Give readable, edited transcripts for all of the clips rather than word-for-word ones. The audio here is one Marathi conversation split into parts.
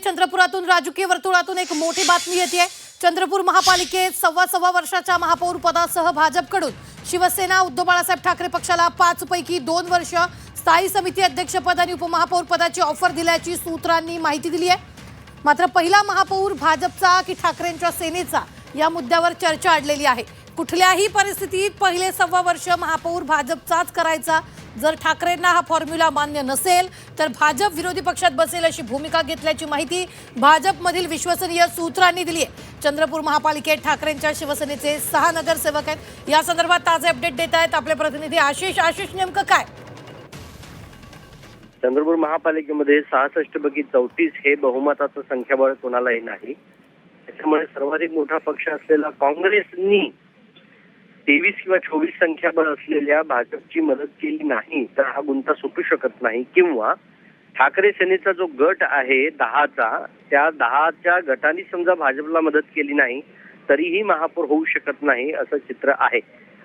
चंद्रपुरातून राजकीय वर्तुळातून एक मोठी बातमी येते। चंद्रपूर महापालिकेत सव्वा वर्षाच्या महापौर पदासह भाजपकडून शिवसेना उद्धव बाळासाहेब ठाकरे पक्षाला 5 पैकी 2 वर्ष स्थायी समिती अध्यक्षपद आणि उपमहापौर पदाची ऑफर दिल्याची सूत्रांनी माहिती दिली आहे। मात्र पहिला महापौर भाजपचा की ठाकरेंच्या सेनेचा या मुद्द्यावर चर्चा अडलेली आहे। कुठल्याही परिस्थितीत पहिले 1.25 वर्ष महापौर भाजपचाच करायचा। जर ठाकरेंना हा फॉर्म्युला मान्य नसेल तर भाजप विरोधी पक्षात बसेल अशी भूमिका घेतल्याची माहिती भाजपमधील विश्वसनीय सूत्रांनी दिली आहे। चंद्रपूर महापालिकेत ठाकरेंच्या शिवसेनेचे 6 नगरसेवक आहेत। या संदर्भात ताजे अपडेट देत आहेत आपले प्रतिनिधी आशिष नेमकं काय? चंद्रपूर महापालिकेमध्ये 66 पैकी 34 हे बहुमताचं संख्याबळ कोणालाही नाही। त्यामुळे सर्वाधिक मोठा पक्ष असलेला काँग्रेसनी 23 किंवा 24 संख्याबळ असलेल्या भाजपची मदत केली नाही तर हा गुंता सुटू शकत नाही, किंवा ठाकरे सेनेचा जो गट आहे 10चा, त्या 10च्या गटाने समजा भाजपला मदत केली नाही तरीही महापौर होऊ शकत नाही असं चित्र आहे।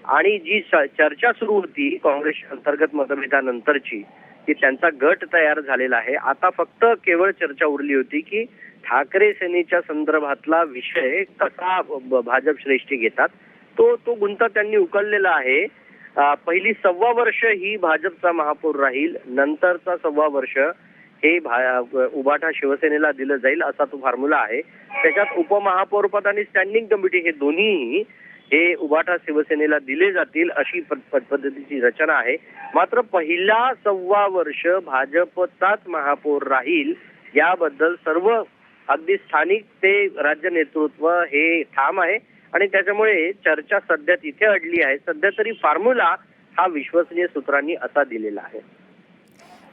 आणि जी चर्चा सुरू होती काँग्रेस अंतर्गत मतभेदानंतरची की त्यांचा गट तयार झालेला आहे, आता फक्त केवळ चर्चा उरली होती की ठाकरे सेनेच्या संदर्भातला विषय कसा भाजप श्रेष्ठी घेतात तो गुंता त्यांनी उकललेला आहे। पहिली 1.25 वर्ष ही भाजपचा महापौर राहील, नंतरचा 1.25 वर्ष हे उबाटा शिवसेनेला दिलं जाईल असा तो फॉर्म्युला आहे। त्याच्यात उपमहापौर पद आणि स्टँडिंग कमिटी हे दोन्ही हे उबाटा शिवसेनेला दिले जातील अशी पद्धतीची रचना आहे। मात्र पहिला 1.25 वर्ष भाजपचाच महापौर राहील याबद्दल सर्व अगदी स्थानिक ते राज्य नेतृत्व हे ठाम आहे आणि त्याच्यामुळे चर्चा सध्या तिथे अडली आहे। सध्या तरी फॉर्म्युला हा विश्वसनीय सूत्रांनी असा दिलेला आहे।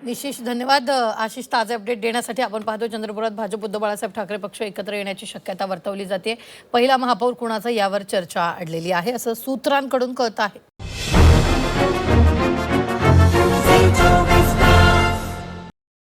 विशेष धन्यवाद आशिष ताजे अपडेट देण्यासाठी। आपण पाहतो चंद्रपुरात भाजप उद्धव बाळासाहेब ठाकरे पक्ष एकत्र येण्याची शक्यता वर्तवली जाते। पहिला महापौर कोणाचा यावर चर्चा अडलेली आहे असं सूत्रांकडून कळत आहे।